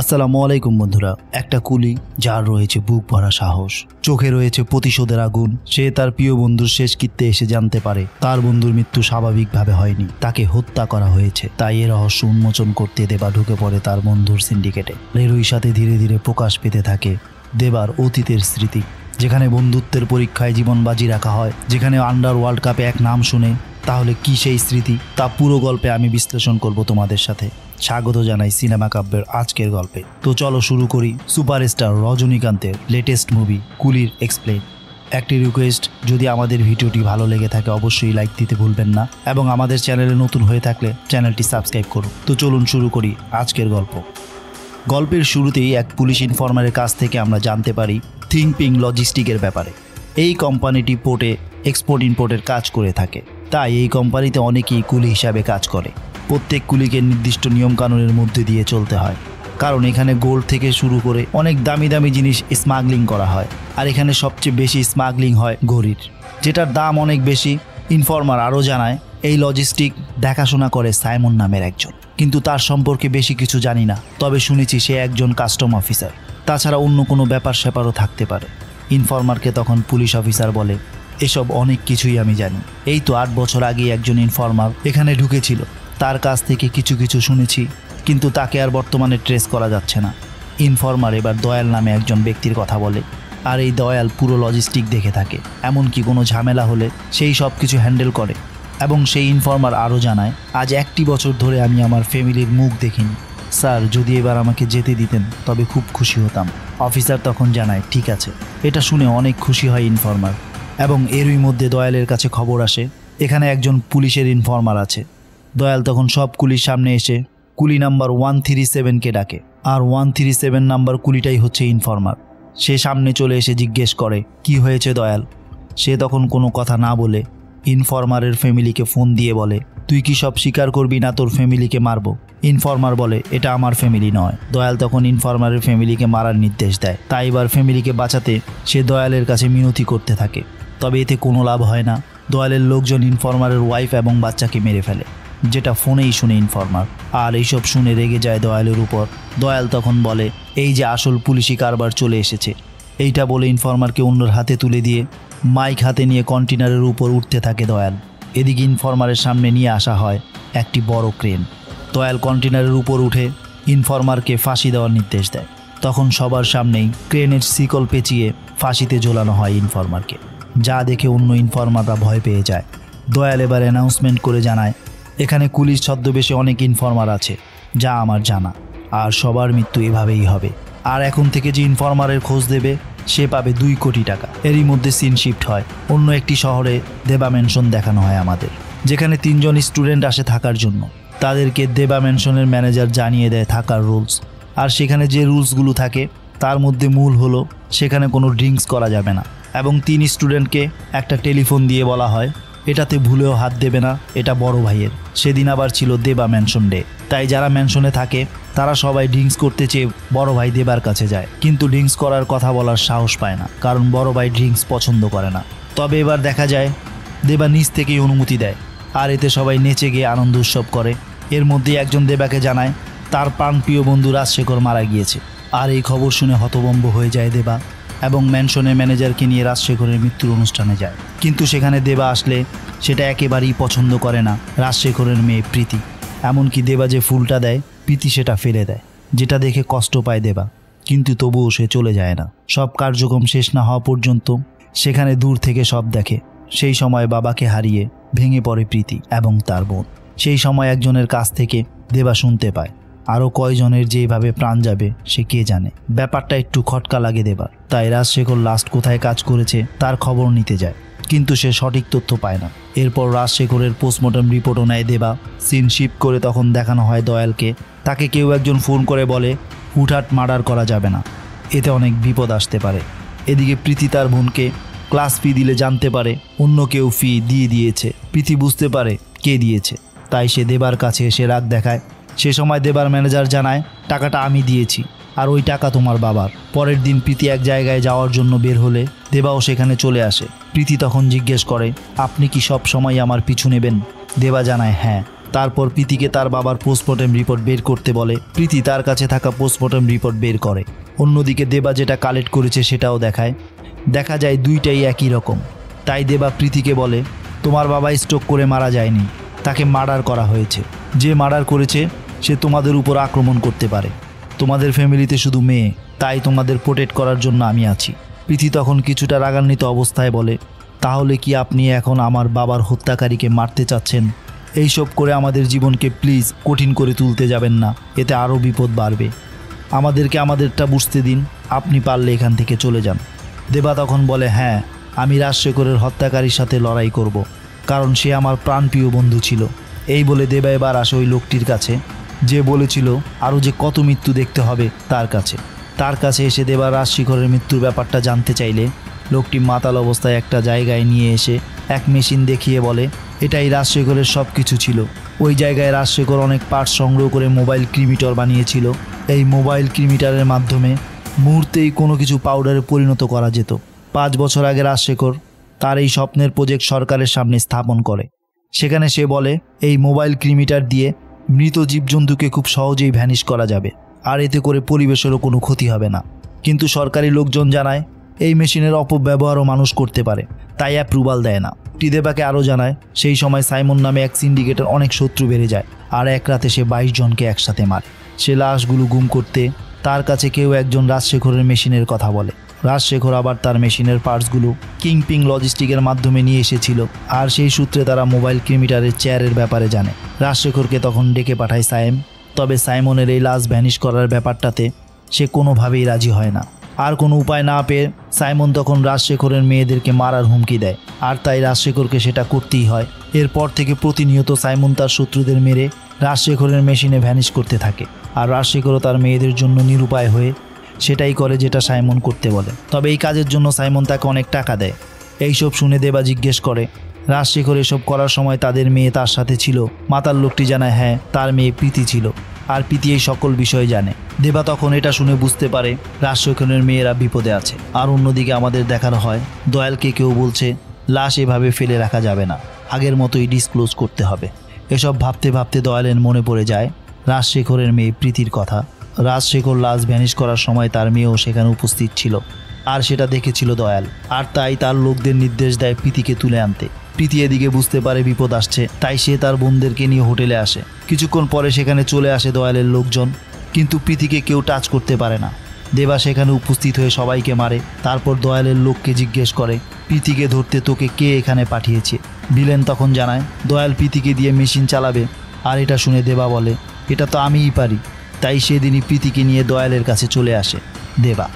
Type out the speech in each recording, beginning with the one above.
আসসালামু আলাইকুম বন্ধুরা। একটা কুলি যার রয়েছে বুক ভরা সাহস, চোখে রয়েছে প্রতিশোধের আগুন। সে তার প্রিয় বন্ধুর শেষকৃত্যে এসে জানতে পারে তার বন্ধুর মৃত্যু স্বাভাবিকভাবে হয়নি, তাকে হত্যা করা হয়েছে। তাই এ রহস্য উন্মোচন করতে দেবা ঢুকে পড়ে তার বন্ধুর সিন্ডিকেটে। এরই সাথে ধীরে ধীরে প্রকাশ পেতে থাকে দেবার অতীতের স্মৃতি, যেখানে বন্ধুত্বের পরীক্ষায় জীবন বাজি রাখা হয়, যেখানে আন্ডার ওয়ার্ল্ড কাপে এক নাম শুনে। তাহলে কি সেই স্মৃতি? তা পুরো গল্পে আমি বিশ্লেষণ করব তোমাদের সাথে। স্বাগত জানাই সিনেমা কাব্যের আজকের গল্পে। তো চলো শুরু করি সুপারস্টার রজনীকান্তের লেটেস্ট মুভি কুলির এক্সপ্লেইন। একটি রিকোয়েস্ট, যদি আমাদের ভিডিওটি ভালো লেগে থাকে অবশ্যই লাইক দিতে ভুলবেন না, এবং আমাদের চ্যানেলে নতুন হয়ে থাকলে চ্যানেলটি সাবস্ক্রাইব করুন। তো চলুন শুরু করি আজকের গল্প। গল্পের শুরুতেই এক পুলিশ ইনফরমারের কাছ থেকে আমরা জানতে পারি থিংপিং লজিস্টিকের ব্যাপারে। এই কোম্পানিটি পোর্টে এক্সপোর্ট ইম্পোর্টের কাজ করে থাকে। তাই এই কোম্পানিতে অনেকেই কুলি হিসাবে কাজ করে। প্রত্যেক কুলিকে নির্দিষ্ট নিয়মকানুনের মধ্যে দিয়ে চলতে হয়, কারণ এখানে গোল্ড থেকে শুরু করে অনেক দামি দামি জিনিস স্মাগলিং করা হয়। আর এখানে সবচেয়ে বেশি স্মাগলিং হয় ঘড়ির, যেটার দাম অনেক বেশি। ইনফরমার আরও জানায় এই লজিস্টিক দেখাশোনা করে সাইমন নামের একজন, কিন্তু তার সম্পর্কে বেশি কিছু জানি না। তবে শুনেছি সে একজন কাস্টম অফিসার, তাছাড়া অন্য কোনো ব্যাপার স্যাপারও থাকতে পারে। ইনফরমারকে তখন পুলিশ অফিসার বলে, এসব অনেক কিছুই আমি জানি। এই তো 8 বছর আগে একজন ইনফরমার এখানে ঢুকেছিল, তার কাছ থেকে কিছু কিছু শুনেছি, কিন্তু তাকে আর বর্তমানে ট্রেস করা যাচ্ছে না। ইনফরমার এবার দয়াল নামে একজন ব্যক্তির কথা বলে, আর এই দয়াল পুরো লজিস্টিক দেখে থাকে। এমনকি কোনো ঝামেলা হলে সেই সব কিছু হ্যান্ডেল করে। এবং সেই ইনফরমার আরও জানায়, আজ 1টি বছর ধরে আমি আমার ফ্যামিলির মুখ দেখিনি। স্যার, যদি এবার আমাকে যেতে দিতেন তবে খুব খুশি হতাম। অফিসার তখন জানায়, ঠিক আছে। এটা শুনে অনেক খুশি হয় ইনফরমার, এবং এরই মধ্যে দয়ালের কাছে খবর আসে এখানে একজন পুলিশের ইনফরমার আছে। দয়াল তখন সব কুলির সামনে এসে কুলি নাম্বার 137কে ডাকে, আর 137 নাম্বার কুলিটাই হচ্ছে ইনফরমার। সে সামনে চলে এসে জিজ্ঞেস করে, কি হয়েছে দয়াল? সে তখন কোনো কথা না বলে ইনফরমারের ফ্যামিলিকে ফোন দিয়ে বলে, তুই কি সব স্বীকার করবি না তোর ফ্যামিলিকে মারবো? ইনফরমার বলে, এটা আমার ফ্যামিলি নয়। দয়াল তখন ইনফরমারের ফ্যামিলিকে মারার নির্দেশ দেয়। তাই এবার ফ্যামিলিকে বাঁচাতে সে দয়ালের কাছে মিনতি করতে থাকে। তবে এতে কোনো লাভ হয় না। দয়ালের লোকজন ইনফরমারের ওয়াইফ এবং বাচ্চাকে মেরে ফেলে, যেটা ফোনেই শুনে ইনফরমার। আর এইসব শুনে রেগে যায় দয়ালের উপর। দয়াল তখন বলে, এই যে আসল পুলিশি কারবার চলে এসেছে। এইটা বলে ইনফরমারকে অন্যর হাতে তুলে দিয়ে মাইক হাতে নিয়ে কন্টেনারের উপর উঠতে থাকে দয়াল। এদিকে ইনফরমারের সামনে নিয়ে আসা হয় একটি বড় ক্রেন। দয়াল কন্টেনারের উপর উঠে ইনফরমারকে ফাঁসি দেওয়ার নির্দেশ দেয়। তখন সবার সামনেই ক্রেনের শিকল পেঁচিয়ে ফাঁসিতে ঝোলানো হয় ইনফরমারকে, যা দেখে অন্য ইনফরমাররা ভয় পেয়ে যায়। দয়াল এবার অ্যানাউন্সমেন্ট করে জানায়, এখানে পুলিশ ছদ্মবেশে অনেক ইনফরমার আছে, যা আমার জানা, আর সবার মৃত্যু এভাবেই হবে। আর এখন থেকে যে ইনফরমারের খোঁজ দেবে সে পাবে 2 কোটি টাকা। এরই মধ্যে সিন শিফট হয় অন্য একটি শহরে। দেবা ম্যানশন দেখানো হয় আমাদের, যেখানে 3 জন স্টুডেন্ট আসে থাকার জন্য। তাদেরকে দেবা ম্যানশনের ম্যানেজার জানিয়ে দেয় থাকার রুলস। আর সেখানে যে রুলসগুলো থাকে তার মধ্যে মূল হলো সেখানে কোনো ড্রিঙ্কস করা যাবে না, এবং 3 স্টুডেন্টকে একটা টেলিফোন দিয়ে বলা হয় এটাতে ভুলেও হাত দেবে না, এটা বড় ভাইয়ের। সেদিন আবার ছিল দেবা ম্যানশন ডে। তাই যারা ম্যানশনে থাকে তারা সবাই ড্রিঙ্কস করতে চেয়ে বড় ভাই দেবার কাছে যায়, কিন্তু ড্রিঙ্কস করার কথা বলার সাহস পায় না, কারণ বড় ভাই ড্রিঙ্কস পছন্দ করে না। তবে এবার দেখা যায় দেবা নিজ থেকেই অনুমতি দেয়, আর এতে সবাই নেচে গিয়ে আনন্দ উৎসব করে। এর মধ্যে একজন দেবাকে জানায় তার প্রাণপ্রিয় বন্ধু রাজশেখর মারা গিয়েছে। আর এই খবর শুনে হতভম্ব হয়ে যায় দেবা, এবং ম্যানশনের ম্যানেজারকে নিয়ে রাজশেখরের মৃত্যুর অনুষ্ঠানে যায়। কিন্তু সেখানে দেবা আসলে সেটা একেবারেই পছন্দ করে না রাজশেখরের মেয়ে প্রীতি। এমনকি দেবা যে ফুলটা দেয় প্রীতি সেটা ফেলে দেয়, যেটা দেখে কষ্ট পায় দেবা, কিন্তু তবুও সে চলে যায় না। সব কার্যক্রম শেষ না হওয়া পর্যন্ত সেখানে দূর থেকে সব দেখে। সেই সময় বাবাকে হারিয়ে ভেঙে পড়ে প্রীতি এবং তার বোন। সেই সময় একজনের কাছ থেকে দেবা শুনতে পায় আরও কয়জনের যেভাবে প্রাণ যাবে সে কে জানে। ব্যাপারটা একটু খটকা লাগে দেবার। তাই রাজশেখর লাস্ট কোথায় কাজ করেছে তার খবর নিতে যায়, কিন্তু সে সঠিক তথ্য পায় না। এরপর রাজশেখরের পোস্টমর্টম রিপোর্টও নেয় দেবা। সিন শিফট করে তখন দেখানো হয় দয়ালকে। তাকে কেউ একজন ফোন করে বলে হুটহাট মার্ডার করা যাবে না, এতে অনেক বিপদ আসতে পারে। এদিকে প্রীতি তার বোনকে ক্লাস ফি দিলে জানতে পারে অন্য কেউ ফি দিয়ে দিয়েছে। প্রীতি বুঝতে পারে কে দিয়েছে, তাই সে দেবার কাছে এসে রাগ দেখায়। সে সময় দেবার ম্যানেজার জানায় টাকাটা আমি দিয়েছি, আর ওই টাকা তোমার বাবার। পরের দিন প্রীতি এক জায়গায় যাওয়ার জন্য বের হলে দেবাও সেখানে চলে আসে। প্রীতি তখন জিজ্ঞেস করে, আপনি কি সব সময় আমার পিছু নেবেন? দেবা জানায় হ্যাঁ। তারপর প্রীতিকে তার বাবার পোস্টমর্টেম রিপোর্ট বের করতে বলে। প্রীতি তার কাছে থাকা পোস্টমর্টেম রিপোর্ট বের করে। অন্যদিকে দেবা যেটা কালেক্ট করেছে সেটাও দেখায়। দেখা যায় দুইটাই একই রকম। তাই দেবা প্রীতিকে বলে, তোমার বাবা স্ট্রোক করে মারা যায়নি, তাকে মার্ডার করা হয়েছে। যে মার্ডার করেছে সে তোমাদের উপর আক্রমণ করতে পারে। তোমাদের ফ্যামিলিতে শুধু মেয়ে, তাই তোমাদের প্রোটেক্ট করার জন্য আমি আছি। প্রীতি তখন কিছুটা রাগান্বিত অবস্থায় বলে, তাহলে কি আপনি এখন আমার বাবার হত্যাকারীকে মারতে চাচ্ছেন? এইসব করে আমাদের জীবনকে প্লিজ কঠিন করে তুলতে যাবেন না, এতে আরও বিপদ বাড়বে। আমাদেরকে আমাদেরটা বুঝতে দিন, আপনি পারলে এখান থেকে চলে যান। দেবা তখন বলে, হ্যাঁ, আমি রাজশেখরের হত্যাকারীর সাথে লড়াই করব, কারণ সে আমার প্রাণপ্রিয় বন্ধু ছিল। এই বলে দেবা এবার আসে ওই লোকটির কাছে যে বলেছিল আরও যে কত মৃত্যু দেখতে হবে তার কাছে এসে দেবা রাজশেখরের মৃত্যুর ব্যাপারটা জানতে চাইলে লোকটি মাতাল অবস্থায় একটা জায়গায় নিয়ে এসে এক মেশিন দেখিয়ে বলে, এটাই রাজশেখরের সব কিছু ছিল। ওই জায়গায় রাজশেখর অনেক পার্টস সংগ্রহ করে মোবাইল ক্রিমিটর বানিয়েছিল। এই মোবাইল ক্রিমিটারের মাধ্যমে মুহূর্তেই কোনো কিছু পাউডারে পরিণত করা যেত। 5 বছর আগে রাজশেখর তার এই স্বপ্নের প্রজেক্ট সরকারের সামনে স্থাপন করে। সেখানে সে বলে, এই মোবাইল ক্রিমিটার দিয়ে মৃত জীবজন্তুকে খুব সহজেই ভ্যানিশ করা যাবে, আর এতে করে পরিবেশেরও কোনো ক্ষতি হবে না। কিন্তু সরকারি লোকজন জানায় এই মেশিনের অপব্যবহারও মানুষ করতে পারে, তাই অ্যাপ্রুভাল দেয় না। দেবাকে আরও জানায় সেই সময় সাইমন নামে এক সিন্ডিকেটের অনেক শত্রু বেড়ে যায়, আর এক রাতে সে 22 জনকে একসাথে মারে। সে লাশগুলো গুম করতে তার কাছে কেউ একজন রাজশেখরের মেশিনের কথা বলে। রাজশেখর আবার তার মেশিনের পার্টসগুলো কিংপিং লজিস্টিকের মাধ্যমে নিয়ে এসেছিল, আর সেই সূত্রে তারা মোবাইল ক্রিমিটারের চেয়ারের ব্যাপারে জানে। রাজশেখরকে তখন ডেকে পাঠায় সাইম। তবে সাইমনের এই লাশ ভ্যানিশ করার ব্যাপারটাতে সে কোনোভাবেই রাজি হয় না। আর কোনো উপায় না পেয়ে সাইমন তখন রাজশেখরের মেয়েদেরকে মারার হুমকি দেয়, আর তাই রাজশেখরকে সেটা করতেই হয়। এরপর থেকে প্রতিনিয়ত সাইমন তার শত্রুদের মেরে রাজশেখরের মেশিনে ভ্যানিশ করতে থাকে, আর রাজশেখরও তার মেয়েদের জন্য নিরুপায় হয়ে সেটাই করে যেটা সাইমন করতে বলে। তবে এই কাজের জন্য সাইমন তাকে অনেক টাকা দেয়। এইসব শুনে দেবা জিজ্ঞেস করে, রাজশেখর এসব করার সময় তাদের মেয়ে তার সাথে ছিল? মাতাল লোকটি জানায়, হ্যাঁ, তার মেয়ে প্রীতি ছিল, আর প্রীতি এই সকল বিষয় জানে। দেবা তখন এটা শুনে বুঝতে পারে রাজশেখরের মেয়েরা বিপদে আছে। আর অন্যদিকে আমাদের দেখানো হয় দয়ালকে কেউ বলছে লাশ এভাবে ফেলে রাখা যাবে না, আগের মতোই ডিসক্লোজ করতে হবে। এসব ভাবতে ভাবতে দয়ালের মনে পড়ে যায় রাজশেখরের মেয়ে প্রীতির কথা। রাজশেখর লাশ ভ্যানিশ করার সময় তার মেয়েও সেখানে উপস্থিত ছিল, আর সেটা দেখেছিল দয়াল, আর তাই তার লোকদের নির্দেশ দেয় প্রীতিকে তুলে আনতে। প্রীতি এদিকে বুঝতে পারে বিপদ আসছে, তাই সে তার বোনদেরকে নিয়ে হোটেলে আসে। কিছুক্ষণ পরে সেখানে চলে আসে দয়ালের লোকজন, কিন্তু প্রীতিকে কেউ টাচ করতে পারে না। দেবা সেখানে উপস্থিত হয়ে সবাইকে মারে। তারপর দয়ালের লোককে জিজ্ঞেস করে, প্রীতিকে ধরতে তোকে কে এখানে পাঠিয়েছে? ভিলেন তখন জানায় দয়াল প্রীতিকে দিয়ে মেশিন চালাবে, আর এটা শুনে দেবা বলে, এটা তো আমিই পারি। তাই সেদিনই প্রীতিকে নিয়ে দয়ালের কাছে চলে আসে দেবা।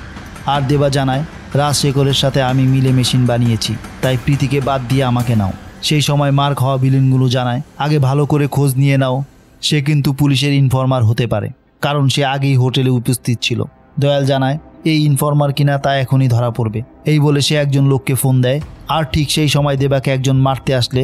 আর দেবা জানায় রাজশেখরের সাথে আমি মিলে মেশিন বানিয়েছি, তাই প্রীতিকে বাদ দিয়ে আমাকে নাও। সেই সময় মার খাওয়া ভিলেনগুলো জানায়, আগে ভালো করে খোঁজ নিয়ে নাও, সে কিন্তু পুলিশের ইনফর্মার হতে পারে, কারণ সে আগেই হোটেলে উপস্থিত ছিল। দয়াল জানায় এই ইনফর্মার কিনা তা এখনই ধরা পড়বে। এই বলে সে একজন লোককে ফোন দেয়, আর ঠিক সেই সময় দেবাকে একজন মারতে আসলে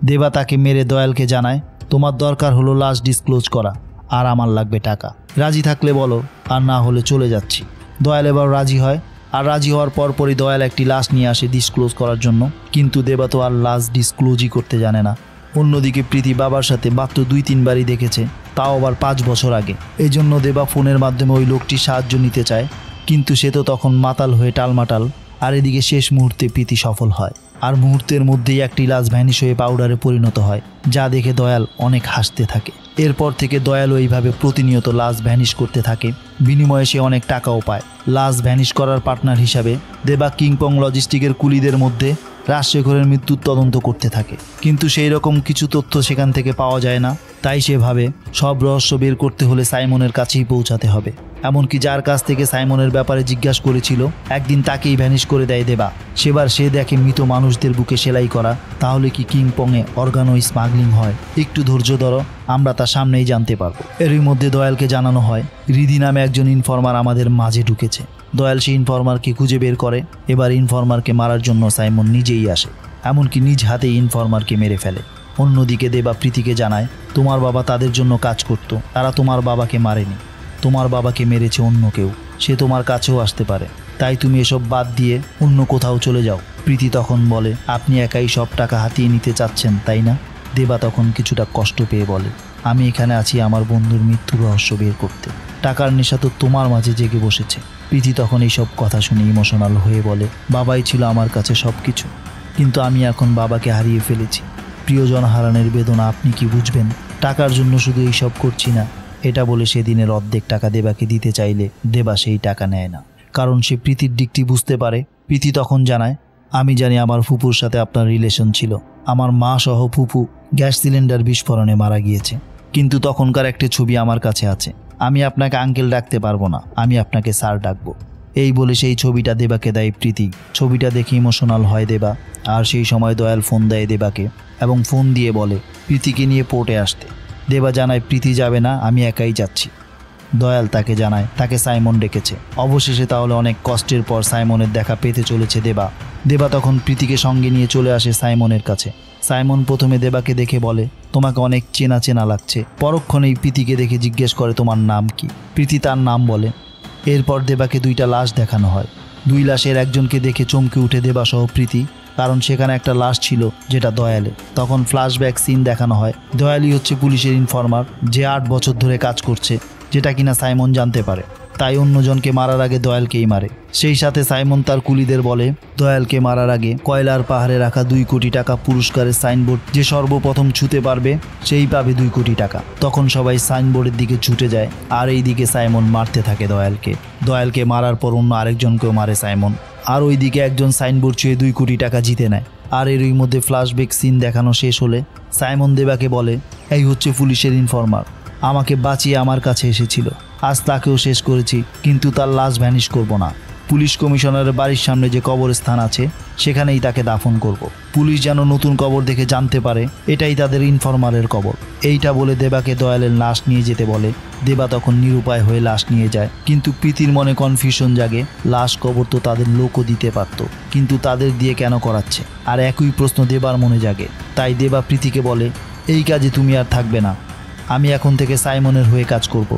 দেবা তাকে মেরে দয়ালকে জানায়, তোমার দরকার হলো লাশ ডিসক্লোজ করা, আর আমার লাগবে টাকা। রাজি থাকলে বলো, আর না হলে চলে যাচ্ছি। দয়াল এবার রাজি হয়, আর রাজি হওয়ার পরপরই দয়াল একটি লাশ নিয়ে আসে ডিসক্লোজ করার জন্য, কিন্তু দেবা তো আর লাশ ডিসক্লোজই করতে জানে না। অন্যদিকে প্রীতি বাবার সাথে মাত্র 2-3 বারই দেখেছে, তাও আবার 5 বছর আগে। এই জন্য দেবা ফোনের মাধ্যমে ওই লোকটির সাহায্য নিতে চায়, কিন্তু সে তো তখন মাতাল হয়ে টালমাটাল। আর এদিকে শেষ মুহূর্তে প্রীতি সফল হয়, আর মুহূর্তের মধ্যেই একটি লাশ ভ্যানিশ হয়ে পাউডারে পরিণত হয়, যা দেখে দয়াল অনেক হাসতে থাকে। এরপর থেকে দয়াল ওইভাবে প্রতিনিয়ত লাশ ভ্যানিশ করতে থাকে, বিনিময়ে সে অনেক টাকাও পায়। লাশ ভ্যানিশ করার পার্টনার হিসাবে দেবা কিংপং লজিস্টিকের কুলিদের মধ্যে রাজশেখরের মৃত্যুর তদন্ত করতে থাকে, কিন্তু সেই রকম কিছু তথ্য সেখান থেকে পাওয়া যায় না। তাই সে ভাবে সব রহস্য বের করতে হলে সাইমনের কাছেই পৌঁছাতে হবে। এমনকি যার কাছ থেকে সাইমনের ব্যাপারে জিজ্ঞাসা করেছিল, একদিন তাকেই ভ্যানিশ করে দেয় দেবা। সেবার সে দেখে মৃত মানুষদের বুকে সেলাই করা। তাহলে কি কিংপংয়ে অর্গানো স্মাগলিং হয়? একটু ধৈর্য ধরো, আমরা তা সামনেই জানতে পারবো। এরই মধ্যে দয়ালকে জানানো হয় রিধি নামে একজন ইনফর্মার আমাদের মাঝে ঢুকেছে। দয়াল সেই ইনফর্মারকে খুঁজে বের করে। এবার ইনফর্মারকে মারার জন্য সাইমন নিজেই আসে, এমনকি নিজ হাতে ইনফর্মারকে মেরে ফেলে। অন্যদিকে দেবা প্রীতিকে জানায়, তোমার বাবা তাদের জন্য কাজ করত, তারা তোমার বাবাকে মারেনি, তোমার বাবাকে মেরেছে অন্য কেউ, সে তোমার কাছেও আসতে পারে, তাই তুমি এসব বাদ দিয়ে অন্য কোথাও চলে যাও। প্রীতি তখন বলে, আপনি একাই সব টাকা হাতিয়ে নিতে চাচ্ছেন তাই না? দেবা তখন কিছুটা কষ্ট পেয়ে বলে, আমি এখানে আছি আমার বন্ধুর মৃত্যুর রহস্য বের করতে। টাকার নেশা তো তোমার মাঝে জেগে বসেছে। প্রীতি তখন এইসব কথা শুনে ইমোশনাল হয়ে বলে, বাবাই ছিল আমার কাছে সব কিছু, কিন্তু আমি এখন বাবাকে হারিয়ে ফেলেছি। প্রিয়জন হারানোর বেদনা আপনি কি বুঝবেন? টাকার জন্য শুধু এইসব করছি না। এটা বলে সেদিনের অর্ধেক টাকা দেবাকে দিতে চাইলে দেবা সেই টাকা নেয় না, কারণ সে প্রীতির দিকটি বুঝতে পারে। প্রীতি তখন জানায়, আমি জানি আমার ফুপুর সাথে আপনার রিলেশন ছিল। আমার মা সহ ফুপু গ্যাস সিলিন্ডার বিস্ফোরণে মারা গিয়েছে, কিন্তু তখনকার একটি ছবি আমার কাছে আছে। আমি আপনাকে আঙ্কেল ডাকতে পারবো না, আমি আপনাকে স্যার ডাকবো। এই বলে সেই ছবিটা দেবাকে দেয় প্রীতি। ছবিটা দেখে ইমোশনাল হয় দেবা। আর সেই সময় দয়াল ফোন দেয় দেবাকে এবং ফোন দিয়ে বলে প্রীতিকে নিয়ে পোর্টে আসতে। দেবা জানায় প্রীতি যাবে না, আমি একাই যাচ্ছি। দয়াল তাকে জানায় তাকে সাইমন ডেকেছে। অবশেষে তাহলে অনেক কষ্টের পর সাইমনের দেখা পেতে চলেছে দেবা। দেবা তখন প্রীতিকে সঙ্গে নিয়ে চলে আসে সাইমনের কাছে। সাইমন প্রথমে দেবাকে দেখে বলে, তোমাকে অনেক চেনা চেনা লাগছে। পরক্ষণেই প্রীতিকে দেখে জিজ্ঞেস করে, তোমার নাম কি? প্রীতি তার নাম বলে। এরপর দেবাকে দুইটা লাশ দেখানো হয়। দুই লাশের একজনকে দেখে চমকে উঠে দেবা সহ প্রীতি, কারণ সেখানে একটা লাশ ছিল যেটা দয়ালের। তখন ফ্ল্যাশব্যাক সিন দেখানো হয়। দয়ালই হচ্ছে পুলিশের ইনফর্মার, যে 8 বছর ধরে কাজ করছে, যেটা কিনা সাইমন জানতে পারে। তাই অন্যজনকে মারার আগে দয়ালকেই মারে। সেই সাথে সাইমন তার কুলিদের বলে, দয়ালকে মারার আগে কয়লার পাহাড়ে রাখা 2 কোটি টাকা পুরস্কারের সাইনবোর্ড যে সর্বপ্রথম ছুঁতে পারবে সেই পাবে 2 কোটি টাকা। তখন সবাই সাইনবোর্ডের দিকে ছুটে যায়, আর এই দিকে সাইমন মারতে থাকে দয়ালকে মারার পর অন্য আরেকজনকেও মারে সাইমন। আর ওইদিকে একজন সাইনবোর্ড ছুঁয়ে 2 কোটি টাকা জিতে নেয়। আর এরই মধ্যে ফ্ল্যাশব্যাক সিন দেখানো শেষ হলে সাইমন দেবাকে বলে, এই হচ্ছে পুলিশের ইনফর্মার, আমাকে বাঁচিয়ে আমার কাছে এসেছিল। আজ তাকেও শেষ করেছি, কিন্তু তার লাশ ভ্যানিশ করব না। পুলিশ কমিশনারের বাড়ির সামনে যে কবরস্থান আছে সেখানেই তাকে দাফন করব। পুলিশ যেন নতুন কবর দেখে জানতে পারে এটাই তাদের ইনফর্মারের কবর। এইটা বলে দেবাকে দয়ালের লাশ নিয়ে যেতে বলে। দেবা তখন নিরুপায় হয়ে লাশ নিয়ে যায়, কিন্তু প্রীতির মনে কনফিউশন জাগে। লাশ কবর তো তাদের লোকও দিতে পারত, কিন্তু তাদের দিয়ে কেন করাচ্ছে? আর একই প্রশ্ন দেবার মনে জাগে। তাই দেবা প্রীতিকে বলে, এই কাজে তুমি আর থাকবে না, আমি এখন থেকে সাইমনের হয়ে কাজ করব।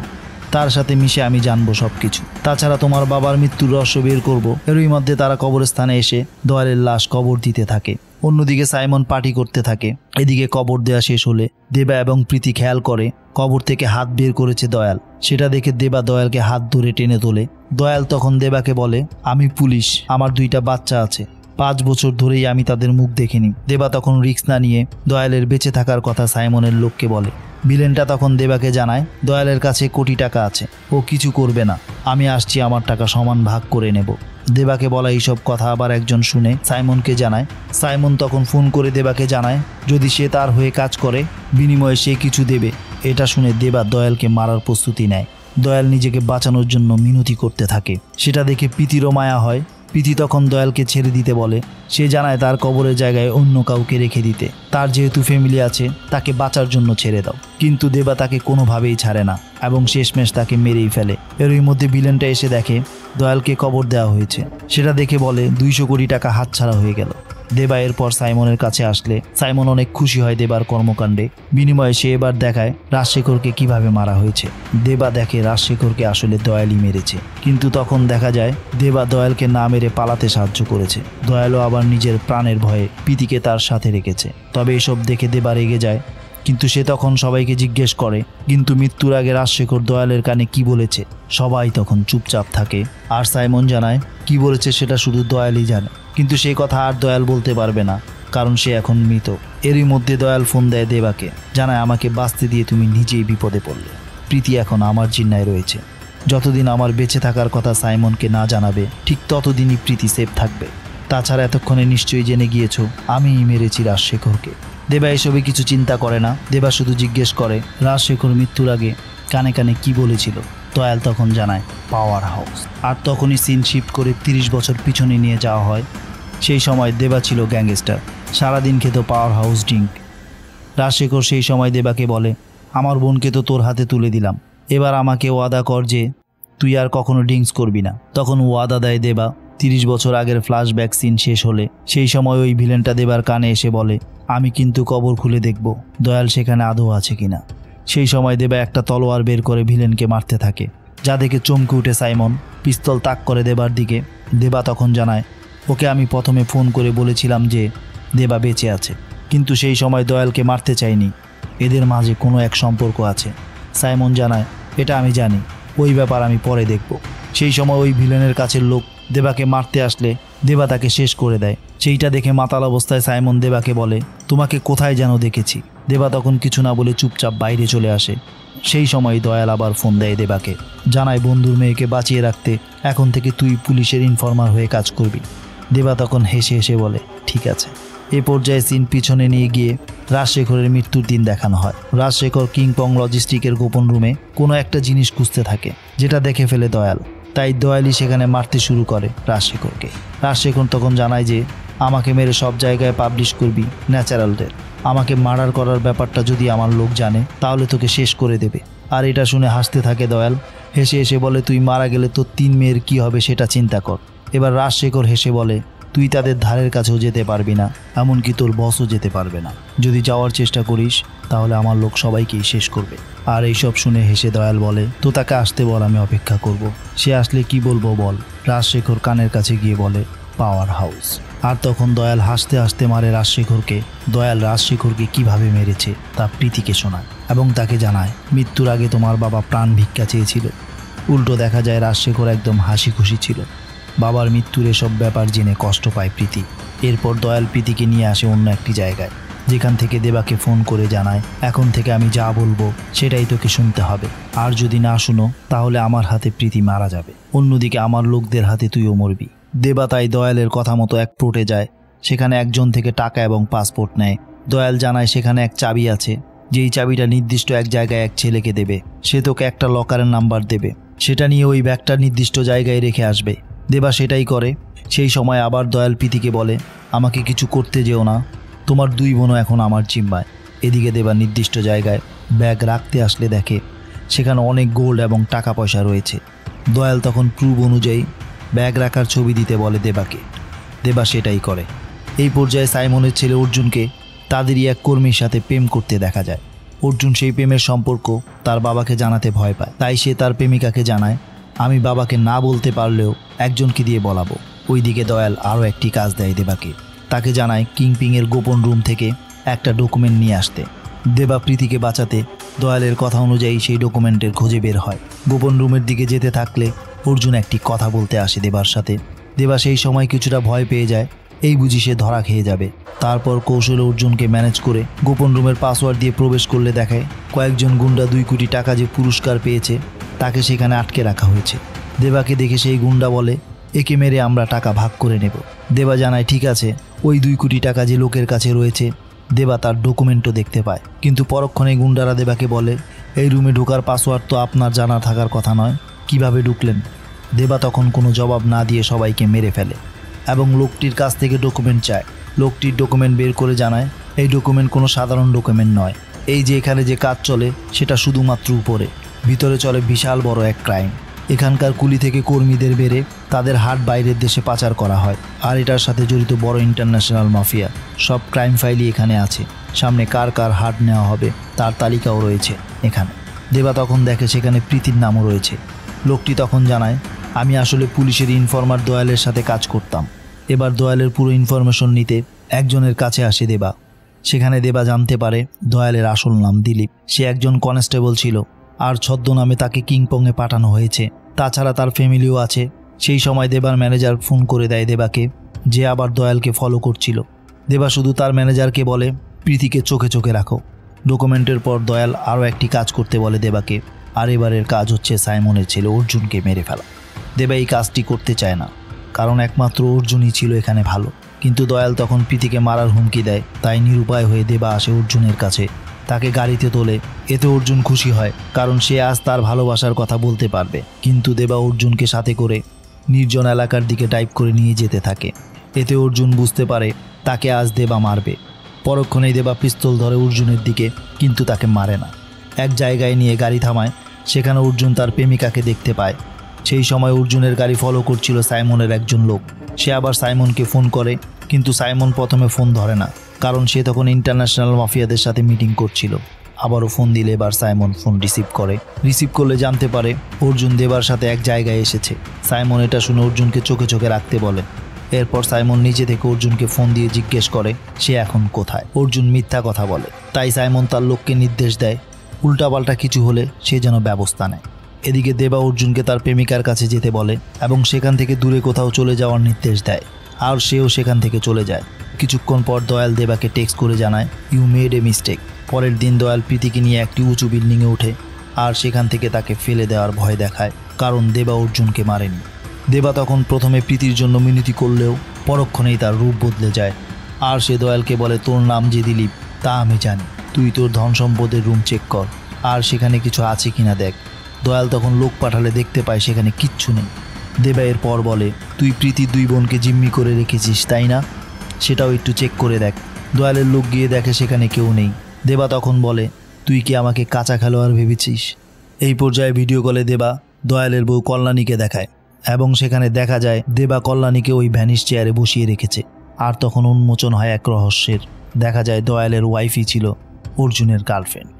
তার সাথে মিশে আমি জানবো সব কিছু। তাছাড়া তোমার বাবার মৃত্যুর রহস্য বের করবো। এরই মধ্যে তারা কবরস্থানে এসে দয়ালের লাশ কবর দিতে থাকে। অন্যদিকে সাইমন পার্টি করতে থাকে। এদিকে কবর দেওয়া শেষ হলে দেবা এবং প্রীতি খেয়াল করে কবর থেকে হাত বের করেছে দয়াল। সেটা দেখে দেবা দয়ালকে হাত ধরে টেনে তোলে। দয়াল তখন দেবাকে বলে, আমি পুলিশ, আমার 2টা বাচ্চা আছে, 5 বছর ধরেই আমি তাদের মুখ দেখিনি। দেবা তখন রিস্ক না নিয়ে দয়ালের বেঁচে থাকার কথা সাইমনের লোককে বলে। ভিলেনটা তখন দেবাকে জানায়, দয়ালের কাছে কোটি টাকা আছে, ও কিছু করবে না, আমি আসছি, আমার টাকা সমান ভাগ করে নেব। দেবাকে বলা এইসব কথা আবার একজন শুনে সাইমনকে জানায়। সাইমন তখন ফোন করে দেবাকে জানায় যদি সে তার হয়ে কাজ করে বিনিময়ে সে কিছু দেবে। এটা শুনে দেবা দয়ালকে মারার প্রস্তুতি নেয়। দয়াল নিজেকে বাঁচানোর জন্য মিনতি করতে থাকে। সেটা দেখে প্রীতিরও মায়া হয়। প্রীতি তখন দয়ালকে ছেড়ে দিতে বলে। সে জানায় তার কবরের জায়গায় অন্য কাউকে রেখে দিতে, তার যেহেতু ফ্যামিলি আছে তাকে বাঁচার জন্য ছেড়ে দাও। কিন্তু দেবা তাকে কোনোভাবেই ছাড়ে না এবং শেষমেশ তাকে মেরেই ফেলে। এরই মধ্যে ভিলেনটা এসে দেখে দয়ালকে কবর দেওয়া হয়েছে। সেটা দেখে বলে 200 কোটি টাকা হাতছাড়া হয়ে গেল। দেবা এরপর সাইমনের কাছে আসলে সাইমন অনেক খুশি হয় দেবার কর্মকাণ্ডে। বিনিময়ে সে এবার দেখায় রাজশেখরকে কিভাবে মারা হয়েছে। দেবা দেখে রাজশেখরকে আসলে দয়ালই মেরেছে, কিন্তু তখন দেখা যায় দেবা দয়ালকে না মেরে পালাতে সাহায্য করেছে। দয়ালও আবার নিজের প্রাণের ভয়ে প্রীতিকে তার সাথে রেখেছে। তবে এসব দেখে দেবা রেগে যায়, কিন্তু সে তখন সবাইকে জিজ্ঞেস করে কিন্তু মৃত্যুর আগে রাজশেখর দয়ালের কানে কি বলেছে। সবাই তখন চুপচাপ থাকে। আর সাইমন জানায় কি বলেছে সেটা শুধু দয়ালই জানে, কিন্তু সেই কথা আর দয়াল বলতে পারবে না, কারণ সে এখন মৃত। এরই মধ্যে দয়াল ফোন দেয় দেবাকে, জানায় আমাকে বাঁচতে দিয়ে তুমি নিজেই বিপদে পড়লে। প্রীতি এখন আমার জিম্মায় রয়েছে। যতদিন আমার বেঁচে থাকার কথা সাইমনকে না জানাবে ঠিক ততদিনই প্রীতি সেফ থাকবে। তাছাড়া এতক্ষণে নিশ্চয়ই জেনে গিয়েছো আমিই মেরেছি রাজশেখরকে। দেবা এসবে কিছু চিন্তা করে না। দেবা শুধু জিজ্ঞেস করে রাজশেখর মৃত্যুর আগে কানে কানে কি বলেছিল। দয়াল তখন জানায় পাওয়ার হাউস। আর তখনই সিন শিফট করে 30 বছর পিছনে নিয়ে যাওয়া হয়। সেই সময় দেবা ছিল গ্যাংস্টার, সারাদিন খেত পাওয়ার হাউস ড্রিঙ্ক। রাজশেখর সেই সময় দেবাকে বলে আমার বোনকে তো তোর হাতে তুলে দিলাম, এবার আমাকে ওয়াদা কর যে তুই আর কখনো ড্রিঙ্কস করবি না। তখন ওয়াদা দেয় দেবা। 30 বছর আগের ফ্ল্যাশব্যাক সিন শেষ হলে সেই সময় ওই ভিলেনটা দেবার কানে এসে বলে আমি কিন্তু কবর খুলে দেখব দয়াল সেখানে আদৌ আছে কিনা। সেই সময় দেবা একটা তলোয়ার বের করে ভিলেনকে মারতে থাকে, যা দেখে চমকে উঠে সাইমন পিস্তল তাক করে দেবার দিকে। দেবা তখন জানায় ওকে আমি প্রথমে ফোন করে বলেছিলাম যে দেবা বেঁচে আছে, কিন্তু সেই সময় দয়ালকে মারতে চায়নি। এদের মাঝে কোনো এক সম্পর্ক আছে। সাইমন জানায়, এটা আমি জানি, ওই ব্যাপার আমি পরে দেখব। সেই সময় ওই ভিলেনের কাছের লোক দেবাকে মারতে আসলে দেবা তাকে শেষ করে দেয়। সেইটা দেখে মাতাল অবস্থায় সাইমন দেবাকে বলে, তোমাকে কোথায় যেন দেখেছি। দেবা তখন কিছু না বলে চুপচাপ বাইরে চলে আসে। সেই সময় দয়াল আবার ফোন দেয় দেবাকে, জানায় বন্ধুর মেয়েকে বাঁচিয়ে রাখতে এখন থেকে তুই পুলিশের ইনফর্মার হয়ে কাজ করবি। দেবা তখন হেসে হেসে বলে, ঠিক আছে। এ পর্যায়ে সিন পিছনে নিয়ে গিয়ে রাজশেখরের মৃত্যুর দিন দেখানো হয়। রাজশেখর কিংপং লজিস্টিকের গোপন রুমে কোনো একটা জিনিস খুঁজতে থাকে, যেটা দেখে ফেলে দয়াল। তাই দয়ালই সেখানে মারতে শুরু করে রাজশেখরকে। রাজশেখর তখন জানায় যে আমাকে মেরে সব জায়গায় পাবলিশ করবি ন্যাচারালদের। আমাকে মার্ডার করার ব্যাপারটা যদি আমার লোক জানে তাহলে তোকে শেষ করে দেবে। আর এটা শুনে হাসতে থাকে দয়াল। হেসে হেসে বলে, তুই মারা গেলে তোর 3 মেয়ের কী হবে সেটা চিন্তা কর। এবার রাজশেখর হেসে বলে, তুই তাদের ধারের কাছেও যেতে পারবি না, এমনকি তোর বসও যেতে পারবে না। যদি যাওয়ার চেষ্টা করিস তাহলে আমার লোক সবাইকেই শেষ করবে। আর এইসব শুনে হেসে দয়াল বলে, তো তাকে আসতে বল, আমি অপেক্ষা করব। সে আসলে কি বলবো বল। রাজশেখর কানের কাছে গিয়ে বলে, পাওয়ার হাউস। আর তখন দয়াল হাসতে হাসতে মারে রাজশেখরকে। দয়াল রাজশেখরকে কিভাবে মেরেছে তা প্রীতিকে শোনায় এবং তাকে জানায়, মৃত্যুর আগে তোমার বাবা প্রাণ ভিক্ষা চেয়েছিল। উল্টো দেখা যায় রাজশেখর একদম হাসি খুশি ছিল। বাবার মৃত্যুর এসব ব্যাপার জেনে কষ্ট পায় প্রীতি। এরপর দয়াল প্রীতিকে নিয়ে আসে অন্য একটি জায়গায়, যেখান থেকে দেবাকে ফোন করে জানায়, এখন থেকে আমি যা বলবো সেটাই তোকে শুনতে হবে। আর যদি না শুনো তাহলে আমার হাতে প্রীতি মারা যাবে, অন্যদিকে আমার লোকদের হাতে তুইও মরবি। দেবা তাই দয়ালের কথা মতো এক পোর্টে যায়। সেখানে একজন থেকে টাকা এবং পাসপোর্ট নেয়। দয়াল জানায় সেখানে এক চাবি আছে, যেই চাবিটা নির্দিষ্ট এক জায়গায় এক ছেলেকে দেবে। সে তোকে একটা লকারের নাম্বার দেবে, সেটা নিয়ে ওই ব্যাগটা নির্দিষ্ট জায়গায় রেখে আসবে। দেবা সেটাই করে। সেই সময় আবার দয়াল প্রীতিকে বলে, আমাকে কিছু করতে যেও না, তোমার 2 বোনও এখন আমার জিম্মায়। এদিকে দেবা নির্দিষ্ট জায়গায় ব্যাগ রাখতে আসলে দেখে সেখানে অনেক গোল্ড এবং টাকা পয়সা রয়েছে। দয়াল তখন প্রুফ অনুযায়ী ব্যাগ রাখার ছবি দিতে বলে দেবাকে। দেবা সেটাই করে। এই পর্যায়ে সাইমনের ছেলে অর্জুনকে তাদেরই এক কর্মীর সাথে প্রেম করতে দেখা যায়। অর্জুন সেই প্রেমের সম্পর্ক তার বাবাকে জানাতে ভয় পায়, তাই সে তার প্রেমিকাকে জানায়, আমি বাবাকে না বলতে পারলেও একজনকে দিয়ে বলাবো। ওইদিকে দয়াল আরও একটি কাজ দেয় দেবাকে। তাকে জানায় কিংপিংয়ের গোপন রুম থেকে একটা ডকুমেন্ট নিয়ে আসতে। দেবা প্রীতিকে বাঁচাতে দয়ালের কথা অনুযায়ী সেই ডকুমেন্টের খোঁজে বের হয়। গোপন রুমের দিকে যেতে থাকলে অর্জুন একটি কথা বলতে আসে দেবার সাথে। দেবা সেই সময় কিছুটা ভয় পেয়ে যায়, এই বুঝি সে ধরা খেয়ে যাবে। তারপর কৌশলে অর্জুনকে ম্যানেজ করে গোপন রুমের পাসওয়ার্ড দিয়ে প্রবেশ করলে দেখায় কয়েকজন গুন্ডা 2 কোটি টাকা যে পুরস্কার পেয়েছে তাকে সেখানে আটকে রাখা হয়েছে। দেবাকে দেখে সেই গুন্ডা বলে, একে মেরে আমরা টাকা ভাগ করে নেব। দেবা জানায় ঠিক আছে। ওই 2 কোটি টাকা যে লোকের কাছে রয়েছে, দেবা তার ডকুমেন্টও দেখতে পায়। কিন্তু পরক্ষণে গুন্ডারা দেবাকে বলে, এই রুমে ঢোকার পাসওয়ার্ড তো আপনার জানা থাকার কথা নয়, কিভাবে ঢুকলেন? দেবা তখন কোনো জবাব না দিয়ে সবাইকে মেরে ফেলে এবং লোকটির কাছ থেকে ডকুমেন্ট চায়। লোকটির ডকুমেন্ট বের করে জানায়, এই ডকুমেন্ট কোনো সাধারণ ডকুমেন্ট নয়। এই যে এখানে যে কাজ চলে সেটা শুধুমাত্র উপরে, ভিতরে চলে বিশাল বড় এক ক্রাইম। এখানকার কুলি থেকে কর্মীদের বেড়ে তাদের হাট বাইরের দেশে পাচার করা হয়, আর এটার সাথে জড়িত বড় ইন্টারন্যাশনাল মাফিয়া। সব ক্রাইম ফাইলই এখানে আছে। সামনে কার কার হাট নেওয়া হবে তার তালিকাও রয়েছে এখানে। দেবা তখন দেখে সেখানে প্রীতির নামও রয়েছে। লোকটি তখন জানায়, আমি আসলে পুলিশের ইনফর্মার দয়ালের সাথে কাজ করতাম। এবার দয়ালের পুরো ইনফরমেশন নিতে একজনের কাছে আসে দেবা। সেখানে দেবা জানতে পারে দয়ালের আসল নাম দিলীপ। সে একজন কনস্টেবল ছিল, আর ছদ্মনামে তাকে কিংপংয়ে পাঠানো হয়েছে। তাছাড়া তার ফ্যামিলিও আছে। সেই সময় দেবার ম্যানেজার ফোন করে দেয় দেবাকে, যে আবার দয়ালকে ফলো করছিল। দেবা শুধু তার ম্যানেজারকে বলে, প্রীতিকে চোখে চোখে রাখো। ডকুমেন্টের পর দয়াল আরও একটি কাজ করতে বলে দেবাকে, আর এবারের কাজ হচ্ছে সাইমনের ছেলে অর্জুনকে মেরে ফেলা। দেবা এই কাজটি করতে চায় না, কারণ একমাত্র অর্জুনই ছিল এখানে ভালো। কিন্তু দয়াল তখন প্রীতিকে মারার হুমকি দেয়, তাই নিরুপায় হয়ে দেবা আসে অর্জুনের কাছে। তাকে গাড়িতে তোলে। এতে অর্জুন খুশি হয়, কারণ সে আজ তার ভালোবাসার কথা বলতে পারবে। কিন্তু দেবা অর্জুনকে সাথে করে নির্জন এলাকার দিকে ড্রাইভ করে নিয়ে যেতে থাকে। এতে অর্জুন বুঝতে পারে তাকে আজ দেবা মারবে। পরক্ষণেই দেবা পিস্তল ধরে অর্জুনের দিকে, কিন্তু তাকে মারে না। এক জায়গায় নিয়ে গাড়ি থামায়। সেখানে অর্জুন তার প্রেমিকাকে দেখতে পায়। সেই সময় অর্জুনের গাড়ি ফলো করছিল সাইমনের একজন লোক। সে আবার সাইমনকে ফোন করে, কিন্তু সাইমন প্রথমে ফোন ধরে না, কারণ সে তখন ইন্টারন্যাশনাল মাফিয়াদের সাথে মিটিং করছিল। আবারও ফোন দিলে এবার সাইমন ফোন রিসিভ করলে জানতে পারে অর্জুন দেবার সাথে এক জায়গায় এসেছে। সাইমন এটা শুনে অর্জুনকে চোখে চোখে রাখতে বলে। এরপর সাইমন নিজে থেকে অর্জুনকে ফোন দিয়ে জিজ্ঞেস করে সে এখন কোথায়। অর্জুন মিথ্যা কথা বলে, তাই সাইমন তার লোককে নির্দেশ দেয় উল্টাপাল্টা কিছু হলে সে যেন ব্যবস্থা নেয়। এদিকে দেবা অর্জুনকে তার প্রেমিকার কাছে যেতে বলে এবং সেখান থেকে দূরে কোথাও চলে যাওয়ার নির্দেশ দেয়, আর সেও সেখান থেকে চলে যায়। কিছুক্ষণ পর দয়াল দেবাকে টেক্সট করে জানায় ইউ মেড এ মিস্টেক। পরের দিন দয়াল প্রীতিকে নিয়ে একটি উঁচু বিল্ডিংয়ে ওঠে আর সেখান থেকে তাকে ফেলে দেওয়ার ভয় দেখায়, কারণ দেবা অর্জুনকে মারেনি। দেবা তখন প্রথমে প্রীতির জন্য মিনতি করলেও পরক্ষণেই তার রূপ বদলে যায়, আর সে দয়ালকে বলে তোর নাম যে দিলীপ তা আমি জানি, তুই তোর ধন সম্পদের রুম চেক কর আর সেখানে কিছু আছে কিনা দেখ। দয়াল তখন লোক পাঠালে দেখতে পায় সেখানে কিচ্ছু নেই। দেবা এর পর বলে তুই প্রীতির 2 বোনকে জিম্মি করে রেখেছিস তাই না, সেটাও একটু চেক করে দেখ। দয়ালের লোক গিয়ে দেখে সেখানে কেউ নেই। দেবা তখন বলে তুই কি আমাকে কাঁচা খেলোয়াড় ভেবেছিস। এই পর্যায়ে ভিডিও কলে দেবা দয়ালের বউ কল্যাণীকে দেখায় এবং সেখানে দেখা যায় দেবা কল্যাণীকে ওই ভ্যানিশ চেয়ারে বসিয়ে রেখেছে। আর তখন উন্মোচন হয় এক রহস্যের, দেখা যায় দয়ালের ওয়াইফই ছিল অর্জুনের গার্লফ্রেন্ড।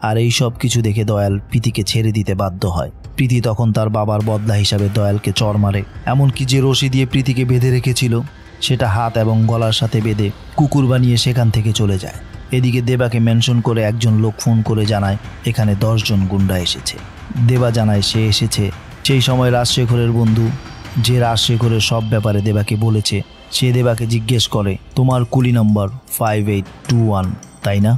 আর এই সব কিছু দেখে দয়াল প্রীতিকে ছেড়ে দিতে বাধ্য হয়। প্রীতি তখন তার বাবার বদলা হিসাবে দয়ালকে চড় মারে, এমনকি যে রশি দিয়ে প্রীতিকে বেঁধে রেখেছিল সেটা হাত এবং গলার সাথে বেঁধে কুকুর বানিয়ে সেখান থেকে চলে যায়। এদিকে দেবাকে মেনশন করে একজন লোক ফোন করে জানায় এখানে 10 জন গুন্ডা এসেছে। দেবা জানায় সে এসেছে সেই সময় রাজশেখরের বন্ধু, যে রাজশেখরের সব ব্যাপারে দেবাকে বলেছে। সে দেবাকে জিজ্ঞেস করে তোমার কুলি নম্বর 5821 তাই না।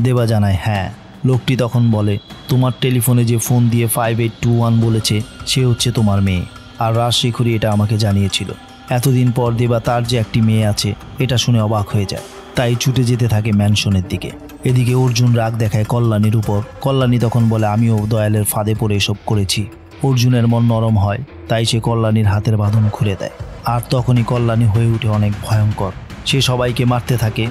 দেবা জানায় হ্যাঁ। লোকটি তখন বলে তোমার টেলিফোনে যে ফোন দিয়ে 5821 বলেছে সে হচ্ছে তোমার মেয়ে, আর রাজশেখরই এটা আমাকে জানিয়েছিল। এতদিন পর দেবা তার যে একটি মেয়ে আছে এটা শুনে অবাক হয়ে যায়, তাই ছুটে যেতে থাকে ম্যানশনের দিকে। এদিকে অর্জুন রাগ দেখায় কল্যাণীর উপর। কল্যাণী তখন বলে আমিও দয়ালের ফাঁদে পড়ে এসব করেছি। অর্জুনের মন নরম হয়, তাই সে কল্যাণীর হাতের বাঁধন খুলে দেয়। আর তখনই কল্যাণী হয়ে ওঠে অনেক ভয়ঙ্কর। সে সবাইকে মারতে থাকে